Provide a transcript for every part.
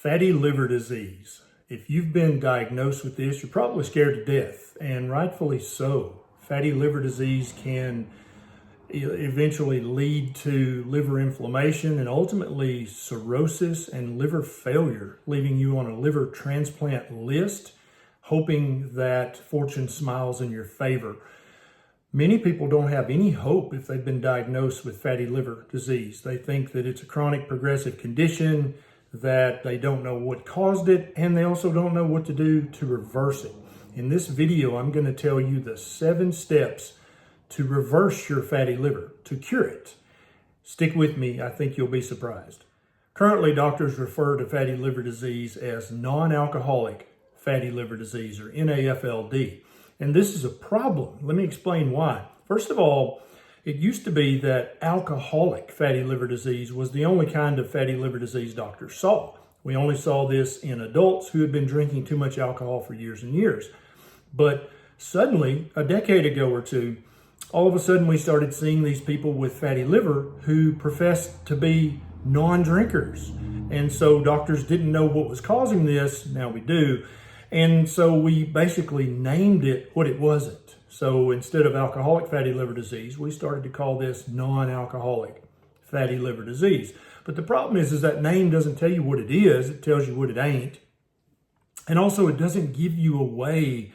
Fatty liver disease. If you've been diagnosed with this, you're probably scared to death, and rightfully so. Fatty liver disease can eventually lead to liver inflammation and ultimately cirrhosis and liver failure, leaving you on a liver transplant list, hoping that fortune smiles in your favor. Many people don't have any hope if they've been diagnosed with fatty liver disease. They think that it's a chronic progressive condition, that they don't know what caused it, and they also don't know what to do to reverse it. In this video, I'm going to tell you the 7 steps to reverse your fatty liver, to cure it. Stick with me, I think you'll be surprised. Currently, doctors refer to fatty liver disease as non-alcoholic fatty liver disease, or NAFLD. And this is a problem. Let me explain why. First of all, it used to be that alcoholic fatty liver disease was the only kind of fatty liver disease doctors saw. We only saw this in adults who had been drinking too much alcohol for years and years. But suddenly, a decade ago or two, all of a sudden we started seeing these people with fatty liver who professed to be non-drinkers. And so doctors didn't know what was causing this. Now we do. And so we basically named it what it wasn't. So instead of alcoholic fatty liver disease, we started to call this non-alcoholic fatty liver disease. But the problem is that name doesn't tell you what it is, it tells you what it ain't. And also it doesn't give you a way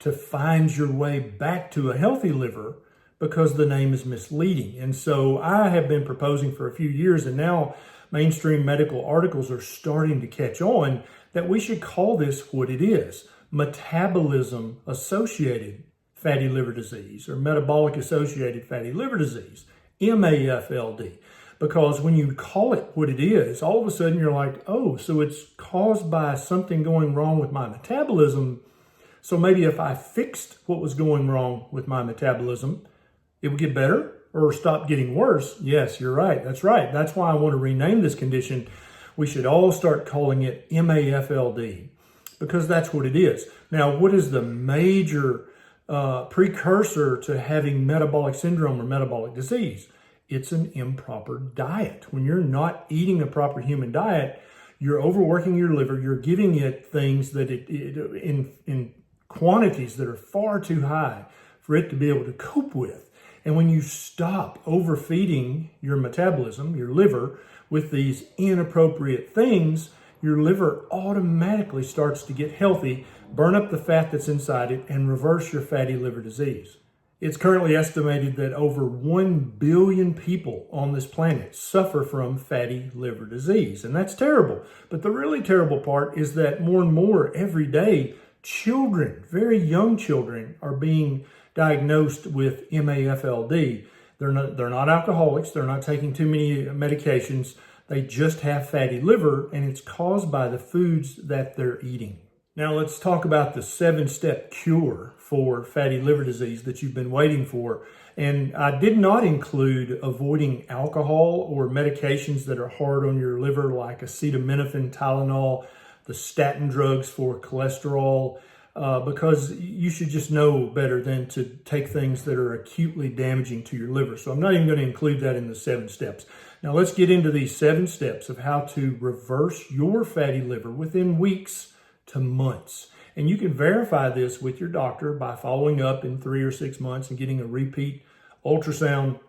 to find your way back to a healthy liver because the name is misleading. And so I have been proposing for a few years, and now mainstream medical articles are starting to catch on, that we should call this what it is: metabolism associated fatty liver disease, or metabolic associated fatty liver disease, MAFLD. Because when you call it what it is, all of a sudden you're like, oh, so it's caused by something going wrong with my metabolism. So maybe if I fixed what was going wrong with my metabolism, it would get better or stop getting worse. Yes, you're right. That's right. That's why I want to rename this condition. We should all start calling it MAFLD, because that's what it is. Now, what is the major precursor to having metabolic syndrome or metabolic disease? It's an improper diet. When you're not eating a proper human diet, you're overworking your liver. You're giving it things that in quantities that are far too high for it to be able to cope with. And when you stop overfeeding your metabolism, your liver, with these inappropriate things, your liver automatically starts to get healthy, burn up the fat that's inside it, and reverse your fatty liver disease. It's currently estimated that over 1 billion people on this planet suffer from fatty liver disease, and that's terrible. But the really terrible part is that more and more every day, children, very young children, are being diagnosed with MAFLD. They're not alcoholics. They're not taking too many medications. They just have fatty liver, and it's caused by the foods that they're eating. Now let's talk about the 7-step cure for fatty liver disease that you've been waiting for. And I did not include avoiding alcohol or medications that are hard on your liver, like acetaminophen, Tylenol, the statin drugs for cholesterol, because you should just know better than to take things that are acutely damaging to your liver. So I'm not even going to include that in the 7 steps. Now let's get into these 7 steps of how to reverse your fatty liver within weeks to months. And you can verify this with your doctor by following up in 3 or 6 months and getting a repeat ultrasound,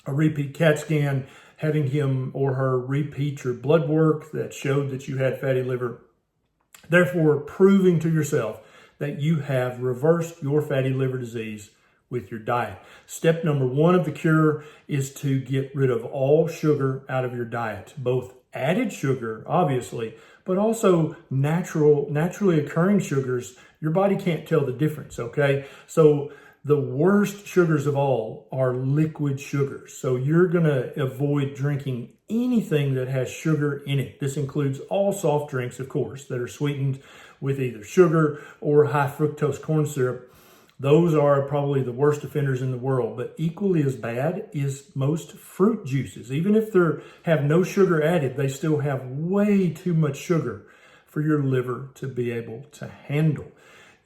a repeat CAT scan, having him or her repeat your blood work that showed that you had fatty liver, therefore proving to yourself that you have reversed your fatty liver disease with your diet. Step number 1 of the cure is to get rid of all sugar out of your diet, both added sugar, obviously, but also naturally occurring sugars. Your body can't tell the difference, okay? So the worst sugars of all are liquid sugars. So you're gonna avoid drinking anything that has sugar in it. This includes all soft drinks, of course, that are sweetened with either sugar or high fructose corn syrup. Those are probably the worst offenders in the world, but equally as bad is most fruit juices. Even if they have no sugar added, they still have way too much sugar for your liver to be able to handle.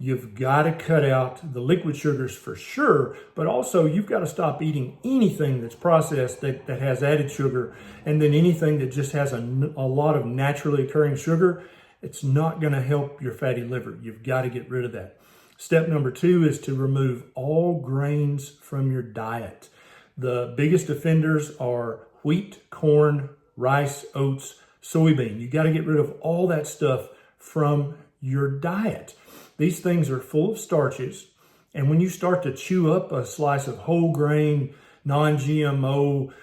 You've got to cut out the liquid sugars for sure, but also you've got to stop eating anything that's processed that has added sugar, and then anything that just has a lot of naturally occurring sugar. It's not going to help your fatty liver. You've got to get rid of that. Step number 2 is to remove all grains from your diet. The biggest offenders are wheat, corn, rice, oats, soybean. You got to get rid of all that stuff from your diet. These things are full of starches, and when you start to chew up a slice of whole grain, non-GMO,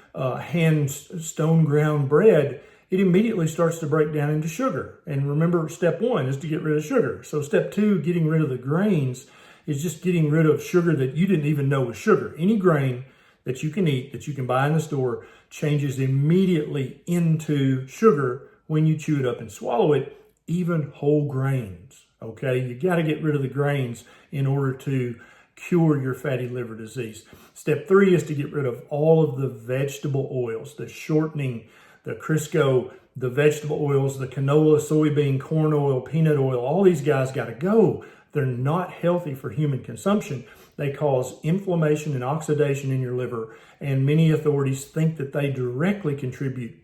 hand stone ground bread, it immediately starts to break down into sugar. And remember, step 1 is to get rid of sugar. So step 2, getting rid of the grains, is just getting rid of sugar that you didn't even know was sugar. Any grain that you can eat, that you can buy in the store, changes immediately into sugar when you chew it up and swallow it, even whole grains. Okay, you got to get rid of the grains in order to cure your fatty liver disease. Step 3 is to get rid of all of the vegetable oils, the shortening, the Crisco, the vegetable oils, the canola, soybean, corn oil, peanut oil. All these guys got to go. They're not healthy for human consumption. They cause inflammation and oxidation in your liver, and many authorities think that they directly contribute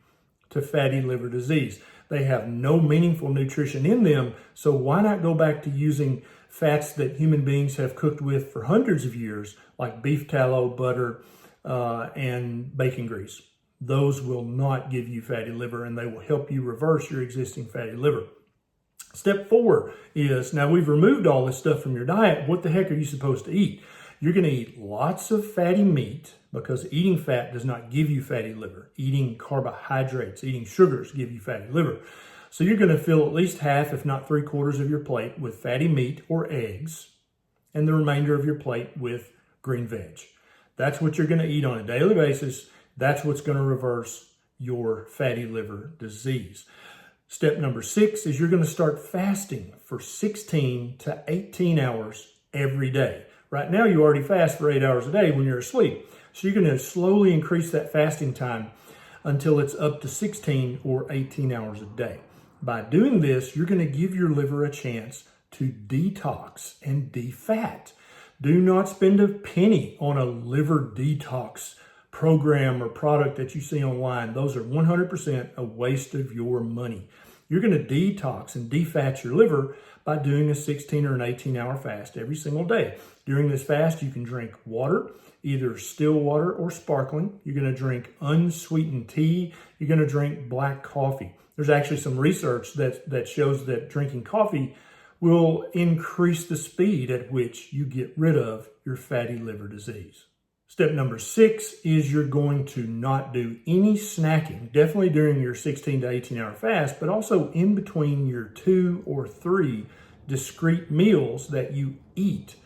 to fatty liver disease. They have no meaningful nutrition in them, so why not go back to using fats that human beings have cooked with for hundreds of years, like beef tallow, butter, and bacon grease. Those will not give you fatty liver, and they will help you reverse your existing fatty liver. Step 4 is, now we've removed all this stuff from your diet, what the heck are you supposed to eat? You're going to eat lots of fatty meat, because eating fat does not give you fatty liver. Eating carbohydrates, eating sugars give you fatty liver. So you're going to fill at least half, if not 3/4 of your plate with fatty meat or eggs, and the remainder of your plate with green veg. That's what you're going to eat on a daily basis. That's what's going to reverse your fatty liver disease. Step number 6 is you're going to start fasting for 16 to 18 hours every day. Right now, you already fast for 8 hours a day when you're asleep. So you're going to slowly increase that fasting time until it's up to 16 or 18 hours a day. By doing this, you're going to give your liver a chance to detox and defat. Do not spend a penny on a liver detox program or product that you see online. Those are 100% a waste of your money. You're going to detox and defat your liver by doing a 16 or an 18-hour fast every single day. During this fast, you can drink water, either still water or sparkling. You're going to drink unsweetened tea. You're going to drink black coffee. There's actually some research that shows that drinking coffee will increase the speed at which you get rid of your fatty liver disease. Step number 6 is you're going to not do any snacking, definitely during your 16 to 18 hour fast, but also in between your 2 or 3 discrete meals that you eat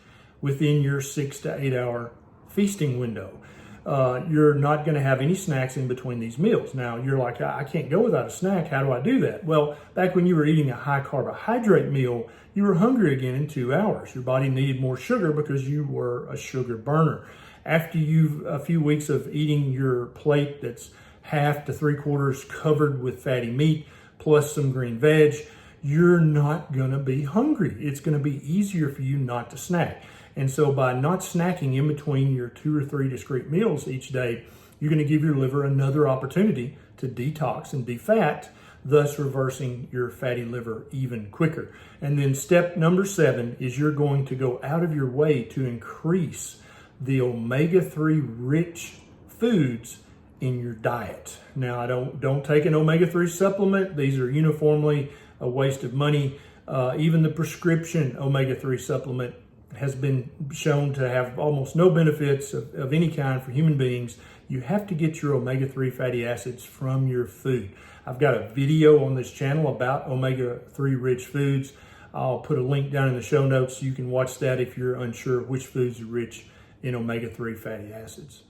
within your 6 to 8 hour feasting window. You're not going to have any snacks in between these meals. Now, you're like, I can't go without a snack. How do I do that? Well, back when you were eating a high carbohydrate meal, you were hungry again in 2 hours. Your body needed more sugar because you were a sugar burner. After a few weeks of eating your plate that's half to 3/4 covered with fatty meat plus some green veg, you're not going to be hungry. It's going to be easier for you not to snack. And so by not snacking in between your 2 or 3 discrete meals each day, you're going to give your liver another opportunity to detox and defat, thus reversing your fatty liver even quicker. And then step number 7 is you're going to go out of your way to increase the omega-3 rich foods in your diet. Now, don't take an omega-3 supplement. These are uniformly a waste of money. Even the prescription omega-3 supplement has been shown to have almost no benefits of any kind for human beings. You have to get your omega-3 fatty acids from your food. I've got a video on this channel about omega-3 rich foods. I'll put a link down in the show notes so you can watch that if you're unsure which foods are rich in omega-3 fatty acids.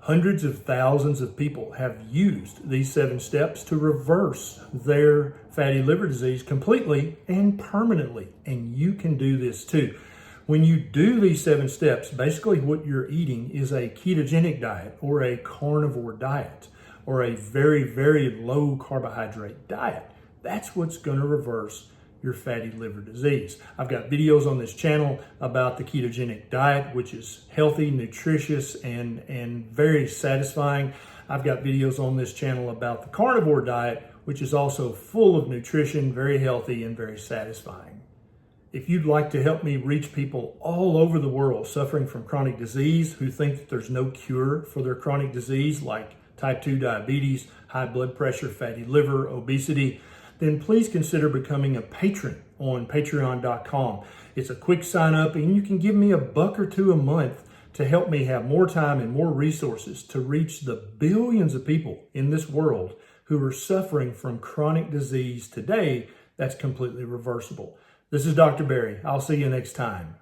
Hundreds of thousands of people have used these 7 steps to reverse their fatty liver disease completely and permanently, and you can do this too. When you do these 7 steps, basically what you're eating is a ketogenic diet or a carnivore diet or a very, very low carbohydrate diet. That's what's going to reverse your fatty liver disease. I've got videos on this channel about the ketogenic diet, which is healthy, nutritious, and very satisfying. I've got videos on this channel about the carnivore diet, which is also full of nutrition, very healthy, and very satisfying. If you'd like to help me reach people all over the world suffering from chronic disease who think that there's no cure for their chronic disease like type 2 diabetes, high blood pressure, fatty liver, obesity, then please consider becoming a patron on patreon.com. It's a quick sign up and you can give me $1 or $2 a month to help me have more time and more resources to reach the billions of people in this world who are suffering from chronic disease today that's completely reversible. This is Dr. Berry. I'll see you next time.